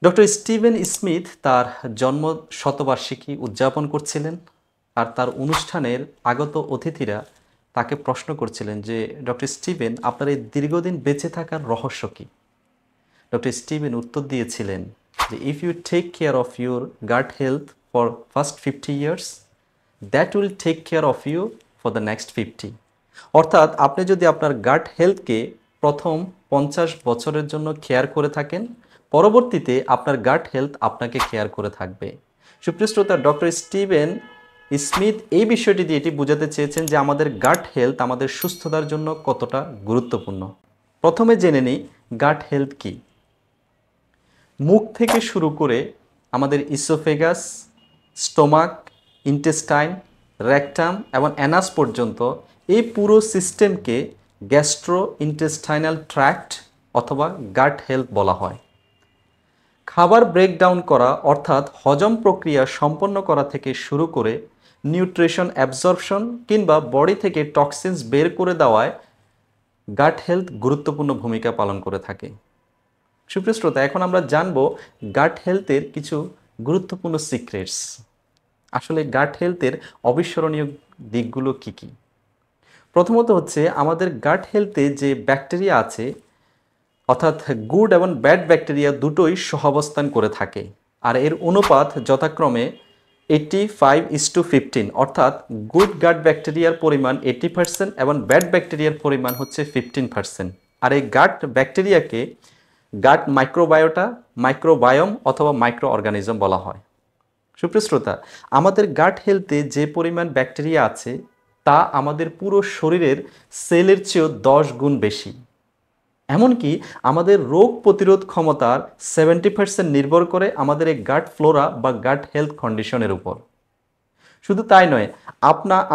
Doctor Steven Smith তার জন্ম শতবার্ষিকী উদযাপন করছিলেন আর তার অনুষ্ঠানের আগত অতিথিরা তাকে প্রশ্ন করছিলেন যে ডক্টর স্টিভেন আপনার এই দীর্ঘদিন বেঁচে থাকার রহস্য কী। ডক্টর স্টিভেন উত্তর দিয়েছিলেন যে if you take care of your gut health for first 50 years that will take care of you for the next 50। অর্থাৎ আপনি যদি আপনার গাট হেলথকে প্রথম 50 বছরের জন্য কেয়ার করে থাকেন, পরবর্তীতে আপনার গাট হেলথ আপনাকে কেয়ার করে থাকবে। সুপ্রিয় শ্রোতা, ডক্টর স্টিভেন স্মিথ এই বিষয়টি দিয়ে এটি বোঝাতে চেয়েছেন যে আমাদের গাট হেলথ আমাদের সুস্থতার জন্য কতটা গুরুত্বপূর্ণ। প্রথমে জেনে নিই গাট হেলথ কী। মুখ থেকে শুরু করে আমাদের ইসোফেগাস, স্টোমাক, ইন্টেস্টাইন, রেকটাম এবং অ্যানাস পর্যন্ত এই পুরো সিস্টেমকে গ্যাস্ট্রো ইন্টেস্টাইনাল ট্র্যাক্ট অথবা গাট হেলথ বলা হয়। খাবার ব্রেকডাউন করা অর্থাৎ হজম প্রক্রিয়া সম্পন্ন করা থেকে শুরু করে নিউট্রিশন অ্যাবজর্পশন কিংবা বডি থেকে টক্সিনস বের করে দেওয়ায় গাট হেলথ গুরুত্বপূর্ণ ভূমিকা পালন করে থাকে। সুপ্রিয় শ্রোতা, এখন আমরা জানব গাট হেলথের কিছু গুরুত্বপূর্ণ সিক্রেটস। আসলে গাট হেলথের অবিস্মরণীয় দিকগুলো কি কি। প্রথমত হচ্ছে আমাদের গাট হেলথে যে ব্যাকটেরিয়া আছে, অর্থাৎ গুড এবং ব্যাড ব্যাকটেরিয়া দুটোই সহাবস্থান করে থাকে, আর এর অনুপাত যথাক্রমে 85:15, অর্থাৎ গুড গাট ব্যাকটেরিয়ার পরিমাণ 80% এবং ব্যাড ব্যাকটেরিয়ার পরিমাণ হচ্ছে 15%। আর এই গাট ব্যাকটেরিয়াকে গাট মাইক্রোবায়োটা, মাইক্রোবায়োম অথবা মাইক্রো অর্গানিজম বলা হয়। সুপ্রিয় শ্রোতা, আমাদের গাট হেলথে যে পরিমাণ ব্যাকটেরিয়া আছে তা আমাদের পুরো শরীরের সেলের চেয়েও 10 গুণ বেশি। এমনকি আমাদের রোগ প্রতিরোধ ক্ষমতার 70% নির্ভর করে আমাদের এই গাট ফ্লোরা বা গাট হেলথ কন্ডিশনের উপর। শুধু তাই নয়,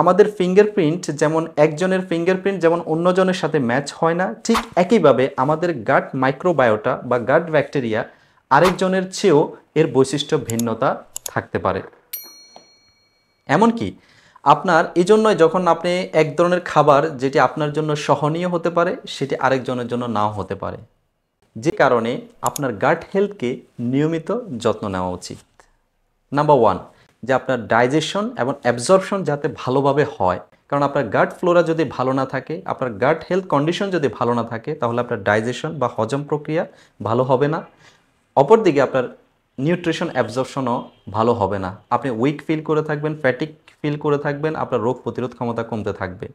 আমাদের ফিঙ্গারপ্রিন্ট যেমন একজনের ফিঙ্গারপ্রিন্ট যেমন অন্যজনের সাথে ম্যাচ হয় না, ঠিক একইভাবে আমাদের গাট মাইক্রোবায়োটা বা গাট ব্যাকটেরিয়া আরেকজনের চেয়েও এর বৈশিষ্ট্য ভিন্নতা থাকতে পারে। এমনকি আপনার এই জন্যই যখন আপনি এক ধরনের খাবার যেটি আপনার জন্য সহনীয় হতে পারে সেটি আরেকজনের জন্য নাও হতে পারে, যে কারণে আপনার গাট হেলথকে নিয়মিত যত্ন নেওয়া উচিত। নাম্বার 1, যে আপনার ডাইজেশন এবং অ্যাবজর্পশন যাতে ভালোভাবে হয়, কারণ আপনার গাট ফ্লোরা যদি ভালো না থাকে, আপনার গাট হেলথ কন্ডিশন যদি ভালো না থাকে, তাহলে আপনার ডাইজেশন বা হজম প্রক্রিয়া ভালো হবে না। অপরদিকে আপনার নিউট্রিশন অ্যাবজর্পশনও ভালো হবে না, আপনি উইক ফিল করে থাকবেন, ফ্যাটিক ফিল করে থাকবেন, আপনার রোগ প্রতিরোধ ক্ষমতা কমতে থাকবে।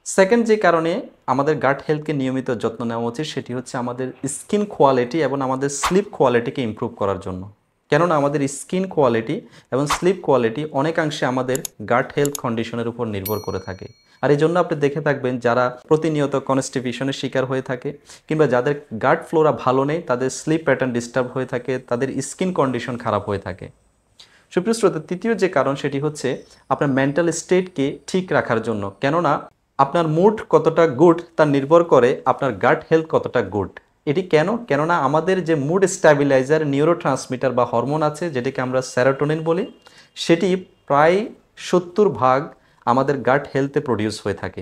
সেকেন্ড যে কারণে আমাদের গাট হেলথকে নিয়মিত যত্ন নেওয়া উচিত সেটি হচ্ছে আমাদের স্কিন কোয়ালিটি এবং আমাদের স্লিপ কোয়ালিটিকে ইমপ্রুভ করার জন্য। কেননা আমাদের স্কিন কোয়ালিটি এবং স্লিপ কোয়ালিটি অনেকাংশে আমাদের গাট হেলথ কন্ডিশনের উপর নির্ভর করে থাকে। আর এই জন্য আপনি দেখে থাকবেন যারা প্রতিনিয়ত কনস্টিপেশনের শিকার হয়ে থাকে কিংবা যাদের গাট ফ্লোরা ভালো নেই, তাদের স্লিপ প্যাটার্ন ডিস্টার্ব হয়ে থাকে, তাদের স্কিন কন্ডিশন খারাপ হয়ে থাকে। সুপ্রিয় শ্রোতা, তৃতীয় যে কারণ সেটি হচ্ছে আপনার মেন্টাল স্টেটকে ঠিক রাখার জন্য। কেননা আপনার মুড কতটা গুড তা নির্ভর করে আপনার গাট হেলথ কতটা গুড। এটি কেননা আমাদের যে মুড স্ট্যাবিলাইজার নিউরোট্রান্সমিটার বা হরমোন আছে, যেটিকে আমরা সেরোটোনিন বলি, সেটি প্রায় 70% আমাদের গাট হেলথে প্রডিউস হয়ে থাকে।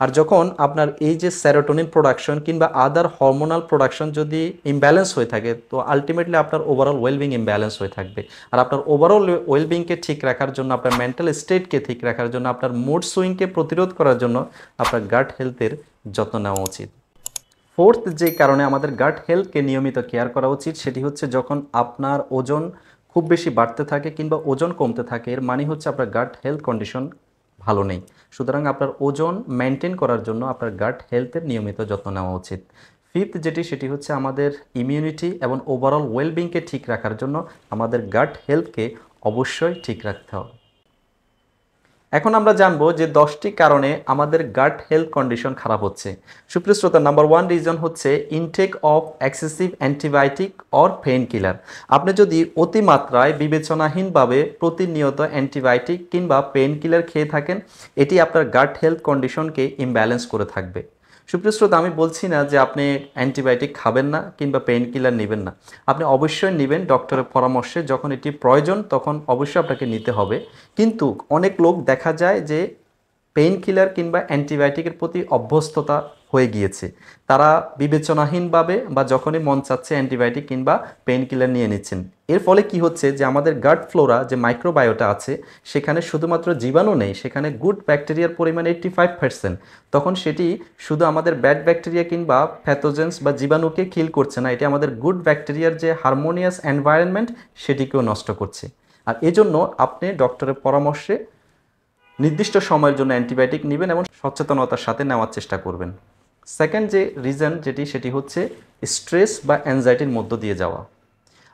আর যখন আপনার এই যে সেরোটোনিন প্রোডাকশন কিংবা আদার হরমোনাল প্রোডাকশন যদি ইমব্যালেন্স হয়ে থাকে, তো আলটিমেটলি আপনার ওভারঅল ওয়েলবিং ইমব্যালেন্স হয়ে থাকবে। আর আপনার ওভারঅল ওয়েলবিংকে ঠিক রাখার জন্য, আপনার মেন্টাল স্টেটকে ঠিক রাখার জন্য, আপনার মুড সুইংকে প্রতিরোধ করার জন্য আপনার গাট হেলথের যত্ন নেওয়া উচিত। ফোর্থ যে কারণে আমাদের গাট হেলথকে নিয়মিত কেয়ার করা উচিত সেটি হচ্ছে যখন আপনার ওজন খুব বেশি বাড়তে থাকে কিংবা ওজন কমতে থাকে, এর মানে হচ্ছে আপনার গাট হেলথ কন্ডিশন ভালো নেই। সুতরাং আপনার ওজন মেনটেন করার জন্য আপনার গাট হেলথের নিয়মিত যত্ন নেওয়া উচিত। ফিফথ সেটি হচ্ছে আমাদের ইমিউনিটি এবং ওভারঅল ওয়েলবিংকে ঠিক রাখার জন্য আমাদের গাট হেলথকে অবশ্যই ঠিক রাখতে হবে। এখন আমরা জানবো যে 10টি কারণে আমাদের গাট হেলথ কন্ডিশন খারাপ হচ্ছে। সুপ্রিয় শ্রোতা, নাম্বার 1 রিজন হচ্ছে intake of excessive antibiotic or pain killer. আপনি যদি অতিমাত্রায় বিবেচনাহীনভাবে প্রতিনিয়ত অ্যান্টিবায়োটিক কিংবা পেইন কিলার খেয়ে থাকেন, এটি আপনার গাট হেলথ কন্ডিশনকে ইমব্যালেন্স করে থাকবে। সুপ্রিয় শ্রোতা, আমি বলছি না যে আপনি অ্যান্টিবায়োটিক খাবেন না কিংবা পেইন কিলার নেবেন না, আপনি অবশ্যই নেবেন ডক্টরের পরামর্শে, যখন এটি প্রয়োজন তখন অবশ্যই আপনাকে নিতে হবে। কিন্তু অনেক লোক দেখা যায় যে পেইন কিলার কিংবা অ্যান্টিবায়োটিকের প্রতি অভ্যস্ততা হয়ে গিয়েছে, তারা বিবেচনাহীনভাবে বা যখনই মন চাচ্ছে অ্যান্টিবায়োটিক কিংবা পেইন কিলার নিয়ে নিচ্ছেন। এর ফলে কি হচ্ছে যে আমাদের গাট ফ্লোরা যে মাইক্রোবায়োটা আছে সেখানে শুধুমাত্র জীবাণু নেই, সেখানে গুড ব্যাকটেরিয়ার পরিমাণ 85%। তখন সেটি শুধু আমাদের ব্যাড ব্যাকটেরিয়া কিংবা প্যাথোজেন্স বা জীবাণুকে কিল করছে না, এটি আমাদের গুড ব্যাকটেরিয়ার যে হারমোনিয়াস এনভায়রনমেন্ট সেটিকেও নষ্ট করছে। আর এজন্য আপনি ডক্টরের পরামর্শে নির্দিষ্ট সময়ের জন্য অ্যান্টিবায়োটিক নেবেন এবং সচেতনতার সাথে নেওয়ার চেষ্টা করবেন। সেকেন্ড যে রিজন সেটি হচ্ছে স্ট্রেস বা অ্যাংজাইটির মধ্য দিয়ে যাওয়া।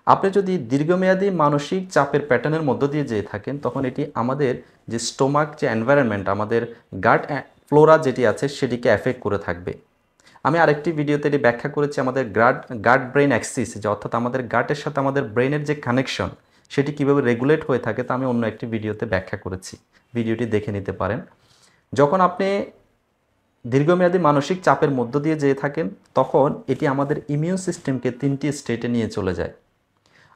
আপনি যদি দীর্ঘমেয়াদী মানসিক চাপের প্যাটার্নের মধ্য দিয়ে যেয়ে থাকেন তখন এটি আমাদের যে স্টোমাক যে এনভায়রনমেন্ট, আমাদের গাট ফ্লোরা যেটি আছে সেটিকে অ্যাফেক্ট করে থাকবে। আমি আরেকটি ভিডিওতে এটি ব্যাখ্যা করেছি আমাদের গাট ব্রেন অ্যাক্সিস, যে অর্থাৎ আমাদের গাটের সাথে আমাদের ব্রেনের যে কানেকশন সেটি কীভাবে রেগুলেট হয়ে থাকে তা আমি অন্য একটি ভিডিওতে ব্যাখ্যা করেছি, ভিডিওটি দেখে নিতে পারেন। যখন আপনি দীর্ঘমেয়াদী মানসিক চাপের মধ্য দিয়ে যেয়ে থাকেন তখন এটি আমাদের ইমিউন সিস্টেমকে 3টি স্টেটে নিয়ে চলে যায়।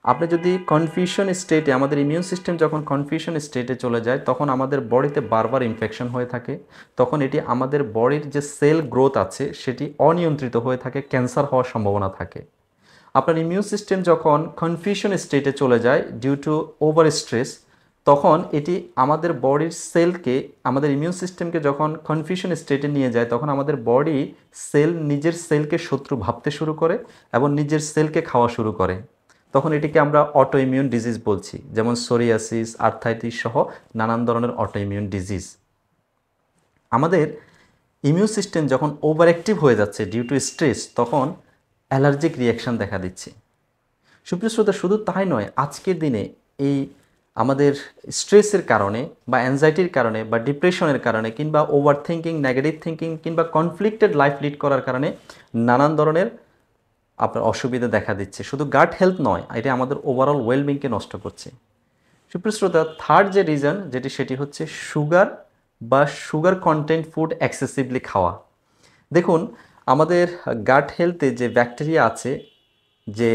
আপনি যদি কনফিউশন স্টেটে, আমাদের ইমিউন সিস্টেম যখন কনফিউশন স্টেটে চলে যায় তখন আমাদের বডিতে বারবার ইনফেকশন হয়ে থাকে, তখন এটি আমাদের বডির যে সেল গ্রোথ আছে সেটি অনিয়ন্ত্রিত হয়ে থাকে, ক্যান্সার হওয়ার সম্ভাবনা থাকে। আপনার ইমিউন সিস্টেম যখন কনফিউশন স্টেটে চলে যায় ডিউ টু ওভার স্ট্রেস, তখন এটি আমাদের বডির সেলকে, আমাদের ইমিউন সিস্টেমকে যখন কনফিউশন স্টেটে নিয়ে যায় তখন আমাদের বডি সেল নিজের সেলকে শত্রু ভাবতে শুরু করে এবং নিজের সেলকে খাওয়া শুরু করে। তখন এটিকে আমরা অটো ইমিউন ডিজিজ বলছি, যেমন সোরিয়াসিস, আর্থাইটিস সহ নানান ধরনের অটো ইমিউন ডিজিজ। আমাদের ইমিউন সিস্টেম যখন ওভার অ্যাক্টিভ হয়ে যাচ্ছে ডিউ টু স্ট্রেস তখন অ্যালার্জিক রিয়াকশান দেখা দিচ্ছে। সুপ্রিয় শ্রোতা, শুধু তাই নয়, আজকের দিনে এই আমাদের স্ট্রেসের কারণে বা অ্যাংজাইটির কারণে বা ডিপ্রেশনের কারণে কিংবা ওভার থিঙ্কিং, নেগেটিভ থিঙ্কিং কিংবা কনফ্লিক্টেড লাইফ লিড করার কারণে নানান ধরনের আপনার অসুবিধা দেখা দিচ্ছে। শুধু গাট হেলথ নয়, এটা আমাদের ওভারঅল ওয়েলবিংকে নষ্ট করছে। সুপ্রিয় শ্রোতা, থার্ড যে রিজন সেটি হচ্ছে সুগার বা সুগার কন্টেন্ট ফুড এক্সেসিভলি খাওয়া। দেখুন, আমাদের গাট হেলথে যে ব্যাকটেরিয়া আছে, যে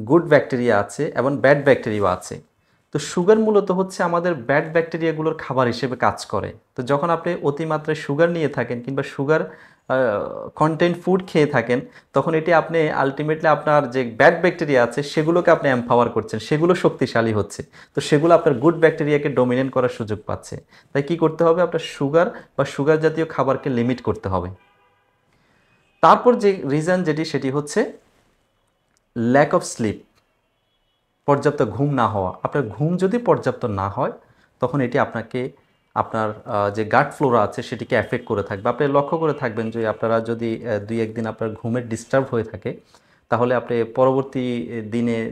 গুড ব্যাকটেরিয়া আছে এবং ব্যাড ব্যাকটেরিয়াও আছে। তো সুগার মূলত হচ্ছে আমাদের ব্যাড ব্যাকটেরিয়াগুলোর খাবার হিসেবে কাজ করে। তো যখন আপনি অতিমাত্রায় সুগার নিয়ে থাকেন কিংবা সুগার কন্টেন্ট ফুড খেয়ে থাকেন তখন এটি আপনি আলটিমেটলি আপনার যে ব্যাড ব্যাকটেরিয়া আছে সেগুলোকে আপনি এম্পাওয়ার করছেন, সেগুলো শক্তিশালী হচ্ছে। তো সেগুলো আপনার গুড ব্যাকটেরিয়াকে ডমিনেট করার সুযোগ পাচ্ছে। তাই কি করতে হবে? আপনার সুগার বা সুগার জাতীয় খাবারকে লিমিট করতে হবে। তারপর যে রিজন সেটি হচ্ছে ল্যাক অফ স্লিপ, পর্যাপ্ত ঘুম না হওয়া। আপনার ঘুম যদি পর্যাপ্ত না হয় তখন এটি আপনাকে আপনার যে গাট ফ্লোরা আছে সেটিকে অ্যাফেক্ট করে থাকবে। আপনি লক্ষ্য করে থাকবেন যে আপনারা যদি 2-1 দিন আপনার ঘুমের ডিস্টার্ব হয়ে থাকে তাহলে আপনি পরবর্তী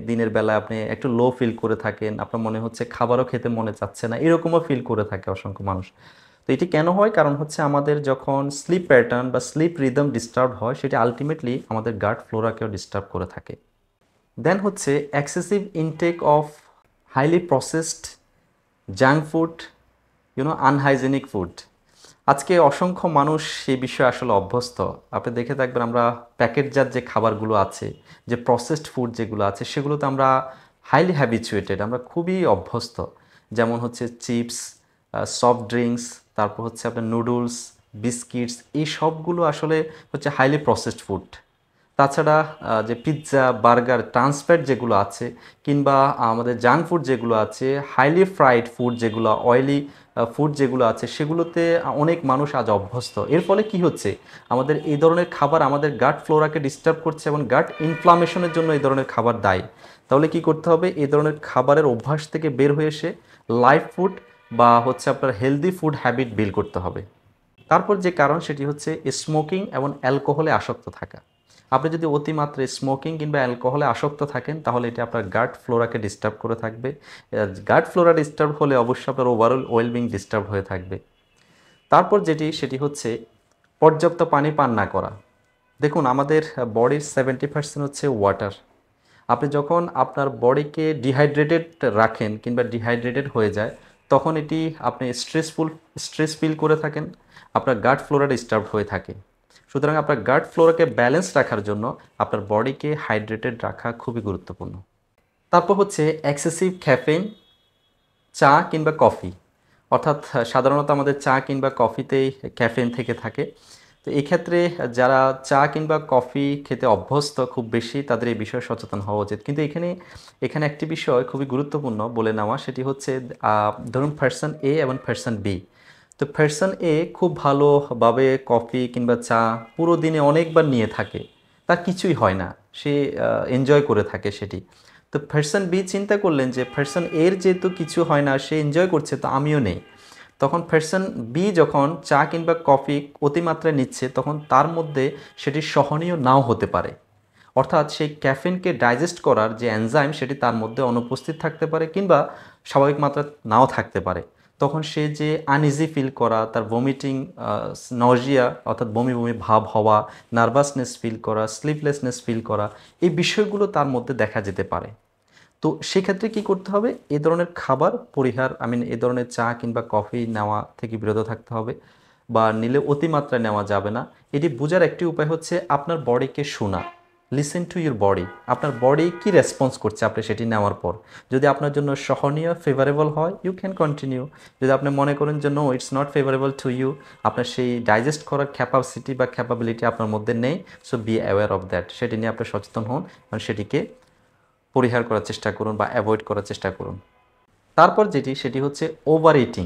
দিনের বেলায় আপনি একটু লো ফিল করে থাকেন, আপনার মনে হচ্ছে খাবারও খেতে মনে চাচ্ছে না, এরকমও ফিল করে থাকে অসংখ্য মানুষ। তো এটি কেন হয়? কারণ হচ্ছে আমাদের যখন স্লিপ প্যাটার্ন বা স্লিপ রিদম ডিস্টার্ব হয় সেটি আলটিমেটলি আমাদের গাট ফ্লোরাকেও ডিস্টার্ব করে থাকে। দেন হচ্ছে excessive intake of highly processed junk food, unhygienic food. আজকে অসংখ্য মানুষ এই বিষয়ে আসলে অভ্যস্ত। আপনি দেখে থাকবেন আমরা প্যাকেটজাত যে খাবারগুলো আছে, যে প্রসেসড ফুড যেগুলো আছে সেগুলোতে আমরা হাইলি হ্যাবিচুয়েটেড, আমরা খুবই অভ্যস্ত। যেমন হচ্ছে চিপস, সফট ড্রিঙ্কস, তারপর হচ্ছে আপনার নুডলস, বিস্কিটস, এই সবগুলো আসলে হচ্ছে হাইলি প্রসেসড ফুড। তাছাড়া যে পিৎজা, বার্গার, ট্রান্সফ্যাট যেগুলো আছে কিংবা আমাদের জাঙ্ক ফুড যেগুলো আছে, হাইলি ফ্রাইড ফুড যেগুলো, অয়েলি ফুড যেগুলো আছে সেগুলোতে অনেক মানুষ আজ অভ্যস্ত। এর ফলে কি হচ্ছে? আমাদের এই ধরনের খাবার আমাদের গাট ফ্লোরাকে ডিস্টার্ব করছে এবং গাট ইনফ্লামেশনের জন্য এই ধরনের খাবার দায়ী। তাহলে কি করতে হবে? এই ধরনের খাবারের অভ্যাস থেকে বের হয়ে এসে লাইভ ফুড বা হচ্ছে আপনার হেলদি ফুড হ্যাবিট বিল্ড করতে হবে। তারপর যে কারণ সেটি হচ্ছে স্মোকিং এবং অ্যালকোহলে আসক্ত থাকা। আপনি যদি অতিমাত্রায় স্মোকিং কিংবা অ্যালকোহলে আসক্ত থাকেন তাহলে এটি আপনার গাট ফ্লোরাকে ডিস্টার্ব করে থাকবে। গাট ফ্লোরা ডিস্টার্ব হলে অবশ্যই আপনার ওভারঅল ওয়েলবিং ডিস্টার্ব হয়ে থাকবে। তারপর সেটি হচ্ছে পর্যাপ্ত পানি পান না করা। দেখুন, আমাদের বডির 70% হচ্ছে ওয়াটার। আপনি যখন আপনার বডিকে ডিহাইড্রেটেড রাখেন কিংবা ডিহাইড্রেটেড হয়ে যায় তখন এটি আপনি স্ট্রেস ফিল করে থাকেন, আপনার গাট ফ্লোরা ডিস্টার্ব হয়ে থাকে। সুতরাং আপনার গাট ফ্লোরাকে ব্যালেন্স রাখার জন্য আপনার বডিকে হাইড্রেটেড রাখা খুবই গুরুত্বপূর্ণ। তারপর হচ্ছে এক্সেসিভ ক্যাফেইন, চা কিংবা কফি। অর্থাৎ সাধারণত আমাদের চা কিংবা কফিতেই ক্যাফেইন থেকে থাকে। তো এই ক্ষেত্রে যারা চা কিংবা কফি খেতে অভ্যস্ত খুব বেশি, তাদের এই বিষয়ে সচেতন হওয়া উচিত। কিন্তু এখানে একটি বিষয় খুবই গুরুত্বপূর্ণ বলে নেওয়া, সেটি হচ্ছে ধরুন পার্সন এ এবং পার্সন বি। তো পার্সন এ খুব ভালোভাবে কফি কিংবা চা পুরো দিনে অনেকবার নিয়ে থাকে, তার কিছুই হয় না, সে এনজয় করে থাকে সেটি। তো পার্সন বি চিন্তা করলেন যে পার্সন এর যেহেতু কিছু হয় না, সে এনজয় করছে, তো আমিও নেই। তখন পার্সন বি যখন চা কিংবা কফি অতিমাত্রায় নিচ্ছে, তখন তার মধ্যে সেটি সহনীয় নাও হতে পারে। অর্থাৎ সেই ক্যাফিনকে ডাইজেস্ট করার যে এনজাইম, সেটি তার মধ্যে অনুপস্থিত থাকতে পারে কিংবা স্বাভাবিক মাত্রা নাও থাকতে পারে। তখন সে যে আনইজি ফিল করা, তার ভমিটিং, নজিয়া অর্থাৎ বমি বমি ভাব হওয়া, নার্ভাসনেস ফিল করা, স্লিপলেসনেস ফিল করা, এই বিষয়গুলো তার মধ্যে দেখা যেতে পারে। তো সেক্ষেত্রে কি করতে হবে? এই ধরনের খাবার পরিহার, এই ধরনের চা কিংবা কফি নেওয়া থেকে বিরত থাকতে হবে, বা নিলে অতিমাত্রায় নেওয়া যাবে না। এটি বোঝার একটি উপায় হচ্ছে আপনার বডিকে শোনা। Listen to your body. আপনার বডি কি রেসপন্স করছে আপনি সেটি নেওয়ার পর। যদি আপনার জন্য সহনীয়, ফেভারেবল হয়, ইউ ক্যান কন্টিনিউ। যদি আপনি মনে করেন যে no, it's not favourable to you, আপনার সেই ডাইজেস্ট করার ক্যাপাসিটি বা ক্যাপাবিলিটি আপনার মধ্যে নেই, so be aware of that. সেটি নিয়ে আপনি সচেতন হন এবং সেটিকে পরিহার করার চেষ্টা করুন বা অ্যাভয়েড করার চেষ্টা করুন। তারপর সেটি হচ্ছে ওভার ইটিং।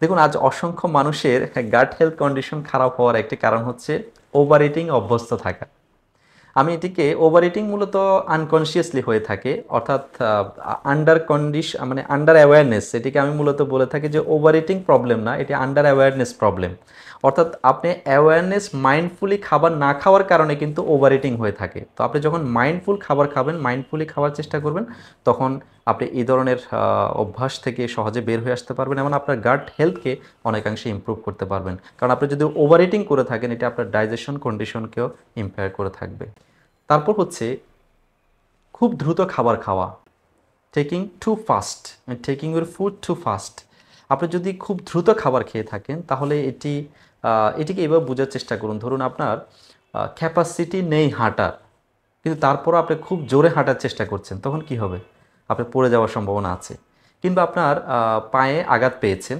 দেখুন, আজ অসংখ্য মানুষের গাট হেলথ কন্ডিশন খারাপ হওয়ার একটি কারণ হচ্ছে ওভার ইটিং অভ্যস্ত থাকা। আমি এটিকে ওভার ইটিং মূলত আনকনসিয়াসলি হয়ে থাকে, অর্থাৎ আন্ডার অ্যাওয়ারনেস। এটিকে আমি মূলত বলে থাকি যে ওভার ইটিং প্রবলেম না, এটি আন্ডার অ্যাওয়ারনেস প্রবলেম। অর্থাৎ আপনি অ্যাওয়ারনেস, মাইন্ডফুলি খাবার না খাওয়ার কারণে কিন্তু ওভার ইটিং হয়ে থাকে। তো আপনি যখন মাইন্ডফুল খাবার খাবেন, মাইন্ডফুলি খাওয়ার চেষ্টা করবেন, তখন আপনি এই ধরনের অভ্যাস থেকে সহজে বের হয়ে আসতে পারবেন এবং আপনার গাট হেলথকে অনেকাংশে ইমপ্রুভ করতে পারবেন। কারণ আপনি যদি ওভার ইটিং করে থাকেন, এটা আপনার ডাইজেশন কন্ডিশনকেও ইম্পেয়ার করে থাকবে। তারপর হচ্ছে খুব দ্রুত খাবার খাওয়া, taking your food too fast. আপনি যদি খুব দ্রুত খাবার খেয়ে থাকেন, তাহলে এটিকে এভাবে বোঝার চেষ্টা করুন। ধরুন আপনার ক্যাপাসিটি নেই হাঁটার, কিন্তু তারপরও আপনি খুব জোরে হাঁটার চেষ্টা করছেন, তখন কি হবে? আপনি পড়ে যাওয়ার সম্ভাবনা আছে। কিংবা আপনার পায়ে আঘাত পেয়েছেন,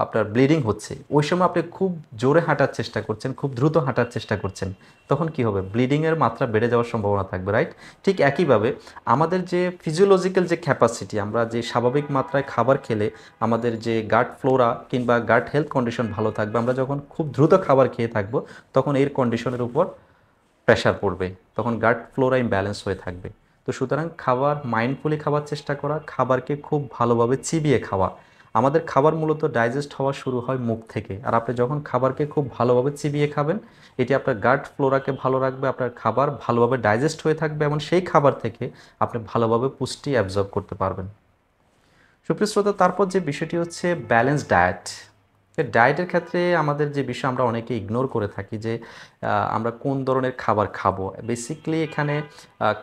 আপনার ব্লিডিং হচ্ছে, ওই সময় আপনি খুব জোরে হাঁটার চেষ্টা করছেন, খুব দ্রুত হাঁটার চেষ্টা করছেন, তখন কি হবে? ব্লিডিংয়ের মাত্রা বেড়ে যাওয়ার সম্ভাবনা থাকবে, রাইট? ঠিক একইভাবে আমাদের যে ফিজিওলজিক্যাল যে ক্যাপাসিটি, আমরা যে স্বাভাবিক মাত্রায় খাবার খেলে আমাদের যে গাট ফ্লোরা কিংবা গাট হেলথ কন্ডিশন ভালো থাকবে, আমরা যখন খুব দ্রুত খাবার খেয়ে থাকবো, তখন এর কন্ডিশনের উপর প্রেশার পড়বে, তখন গাট ফ্লোরা ইমব্যালেন্স হয়ে থাকবে। তো সুতরাং খাবার মাইন্ডফুলি খাবার চেষ্টা করা, খাবারকে খুব ভালোভাবে চিবিয়ে খাওয়া। আমাদের খাবার মূলত ডাইজেস্ট হওয়া শুরু হয় মুখ থেকে, আর আপনি যখন খাবারকে খুব ভালোভাবে চিবিয়ে খাবেন, এটি আপনার গাট ফ্লোরাকে ভালো রাখবে, আপনার খাবার ভালোভাবে ডাইজেস্ট হয়ে থাকবে এবং সেই খাবার থেকে আপনি ভালোভাবে পুষ্টি অ্যাবজর্ব করতে পারবেন। সুপ্রিয় শ্রোতা, তারপর যে বিষয়টি হচ্ছে ব্যালেন্স ডায়েট। ডায়েটের ক্ষেত্রে আমাদের যে বিষয় আমরা অনেকে ইগনোর করে থাকি, যে আমরা কোন ধরনের খাবার খাবো। বেসিকলি এখানে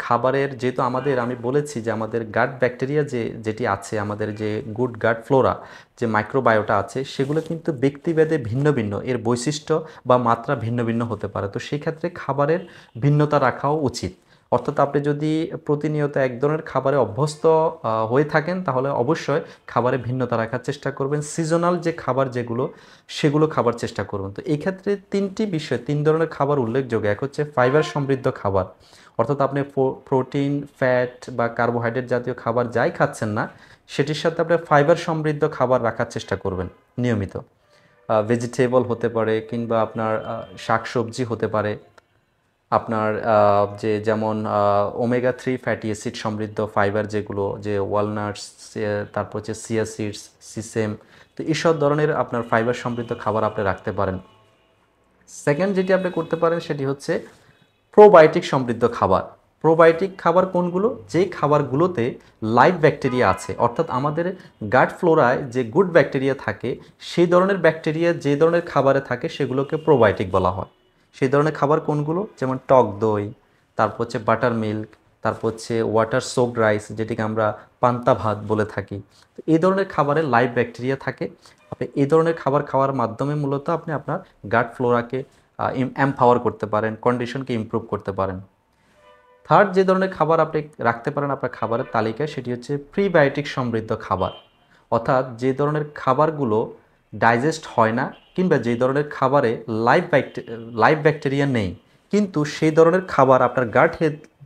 খাবারের যেহেতু আমি বলেছি যে আমাদের গাট ব্যাকটেরিয়া যেটি আছে, আমাদের যে গুড গাট ফ্লোরা, যে মাইক্রোবায়োটা আছে, সেগুলো কিন্তু ব্যক্তিভেদে ভিন্ন ভিন্ন, এর বৈশিষ্ট্য বা মাত্রা ভিন্ন ভিন্ন হতে পারে। তো সেই ক্ষেত্রে খাবারের ভিন্নতা রাখাও উচিত। অর্থাৎ আপনি যদি প্রতিনিয়ত এক ধরনের খাবারে অভ্যস্ত হয়ে থাকেন, তাহলে অবশ্যই খাবারে ভিন্নতা রাখার চেষ্টা করবেন। সিজনাল যে খাবার যেগুলো, সেগুলো খাবার চেষ্টা করবেন। তো এই ক্ষেত্রে তিন ধরনের খাবার উল্লেখযোগ্য। এক হচ্ছে ফাইবার সমৃদ্ধ খাবার, অর্থাৎ আপনি প্রোটিন, ফ্যাট বা কার্বোহাইড্রেট জাতীয় খাবার যাই খাচ্ছেন না, সেটির সাথে আপনি ফাইবার সমৃদ্ধ খাবার রাখার চেষ্টা করবেন নিয়মিত। ভেজিটেবল হতে পারে কিংবা আপনার শাকসবজি হতে পারে, আপনার যেমন ওমেগা 3 ফ্যাটি অ্যাসিড সমৃদ্ধ ফাইবার যেগুলো, যে ওয়ালনাটস, তারপর হচ্ছে সিয়া সিডস, সিসেম, তো এইসব ধরনের আপনার ফাইবার সমৃদ্ধ খাবার আপনি রাখতে পারেন। সেকেন্ড যেটি আপনি করতে পারেন সেটি হচ্ছে প্রোবায়োটিক সমৃদ্ধ খাবার। প্রোবায়োটিক খাবার কোনগুলো? যে খাবারগুলোতে লাইভ ব্যাকটেরিয়া আছে, অর্থাৎ আমাদের গাট ফ্লোরায় যে গুড ব্যাকটেরিয়া থাকে, সেই ধরনের ব্যাকটেরিয়া যে ধরনের খাবারে থাকে সেগুলোকে প্রোবায়োটিক বলা হয়। সেই ধরনের খাবার কোনগুলো? যেমন টক দই, তারপর হচ্ছে বাটার মিল্ক, তারপর হচ্ছে ওয়াটার সোকড রাইস, যেটিকে আমরা পান্তা ভাত বলে থাকি। তো এই ধরনের খাবারে লাইভ ব্যাকটেরিয়া থাকে। আপনি এই ধরনের খাবার খাওয়ার মাধ্যমে মূলত আপনি আপনার গাট ফ্লোরাকে এমপাওয়ার করতে পারেন, কন্ডিশনকে ইমপ্রুভ করতে পারেন। থার্ড যে ধরনের খাবার আপনি রাখতে পারেন আপনার খাবারের তালিকায়, সেটি হচ্ছে প্রিবায়োটিক সমৃদ্ধ খাবার। অর্থাৎ যে ধরনের খাবারগুলো ডাইজেস্ট হয় না, কিংবা যেই ধরনের খাবারে লাইভ ব্যাকটেরিয়া নেই, কিন্তু সেই ধরনের খাবার আপনার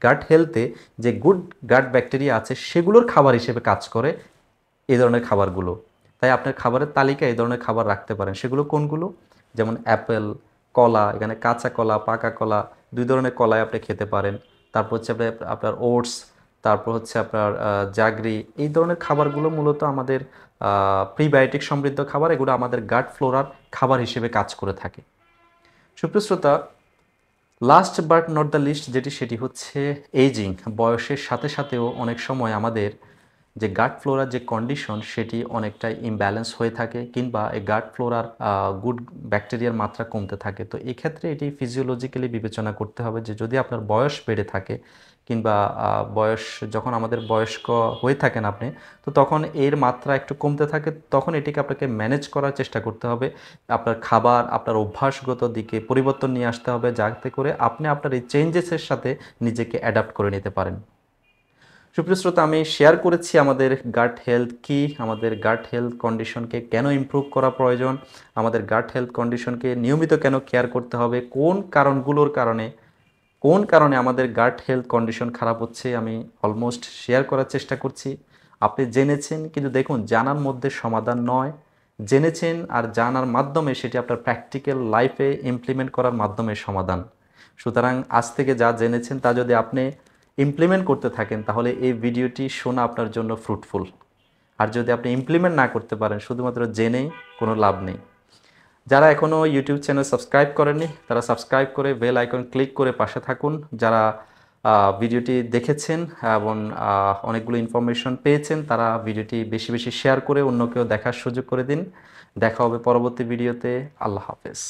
গাট হেলথে যে গুড গাট ব্যাকটেরিয়া আছে সেগুলোর খাবার হিসেবে কাজ করে এই ধরনের খাবারগুলো। তাই আপনার খাবারের তালিকায় এই ধরনের খাবার রাখতে পারেন। সেগুলো কোনগুলো? যেমন অ্যাপেল, কলা, এখানে কাঁচা কলা, পাকা কলা, 2 ধরনের কলাই আপনি খেতে পারেন। তারপর হচ্ছে আপনার ওটস, তারপর হচ্ছে আপনার জাগরি। এই ধরনের খাবারগুলো মূলত আমাদের প্রিবায়োটিক সমৃদ্ধ খাবার। এগুলো আমাদের গাট ফ্লোরার খাবার হিসেবে কাজ করে থাকে। সুপ্রিয় শ্রোতা, last but not the least সেটি হচ্ছে এইজিং। বয়সের সাথে সাথেও অনেক সময় আমাদের যে গাট ফ্লোরার যে কন্ডিশন সেটি অনেকটাই ইমব্যালেন্স হয়ে থাকে, কিংবা এই গাট ফ্লোরার গুড ব্যাকটেরিয়ার মাত্রা কমতে থাকে। তো এক্ষেত্রে এটি ফিজিওলজিক্যালি বিবেচনা করতে হবে যে যদি আপনার বয়স বেড়ে থাকে, কিংবা বয়স যখন আমাদের বয়স্ক হয়ে থাকেন আপনি, তো তখন এর মাত্রা একটু কমতে থাকে, তখন এটিকে আপনাকে ম্যানেজ করার চেষ্টা করতে হবে। আপনার খাবার, আপনার অভ্যাসগত দিকে পরিবর্তন নিয়ে আসতে হবে, যাতে করে আপনি আপনার এই চেঞ্জেসের সাথে নিজেকে অ্যাডাপ্ট করে নিতে পারেন। সুপ্রিয় শ্রোতা, আমি শেয়ার করেছি আমাদের গাট হেলথ কি, আমাদের গাট হেলথ কন্ডিশনকে কেন ইমপ্রুভ করা প্রয়োজন, আমাদের গাট হেলথ কন্ডিশনকে নিয়মিত কেন কেয়ার করতে হবে, কোন কারণে আমাদের গাট হেলথ কন্ডিশন খারাপ হচ্ছে, আমি অলমোস্ট শেয়ার করার চেষ্টা করছি। আপনি জেনেছেন, কিন্তু দেখুন জানার মধ্যে সমাধান নয়, জেনেছেন আর জানার মাধ্যমে সেটি আপনার প্র্যাকটিক্যাল লাইফে ইমপ্লিমেন্ট করার মাধ্যমে সমাধান। সুতরাং আজ থেকে যা জেনেছেন তা যদি আপনি ইমপ্লিমেন্ট করতে থাকেন, তাহলে এই ভিডিওটি শোনা আপনার জন্য ফ্রুটফুল। আর যদি আপনি ইমপ্লিমেন্ট না করতে পারেন, শুধুমাত্র জেনেই কোনো লাভ নেই। যারা এখনও ইউটিউব চ্যানেল সাবস্ক্রাইব করেননি, তারা সাবস্ক্রাইব করে বেল আইকন ক্লিক করে পাশে থাকুন। যারা ভিডিওটি দেখেছেন এবং অনেকগুলো ইনফরমেশন পেয়েছেন, তারা ভিডিওটি বেশি বেশি শেয়ার করে অন্যকেও দেখার সুযোগ করে দিন। দেখা হবে পরবর্তী ভিডিওতে। আল্লাহ হাফেজ।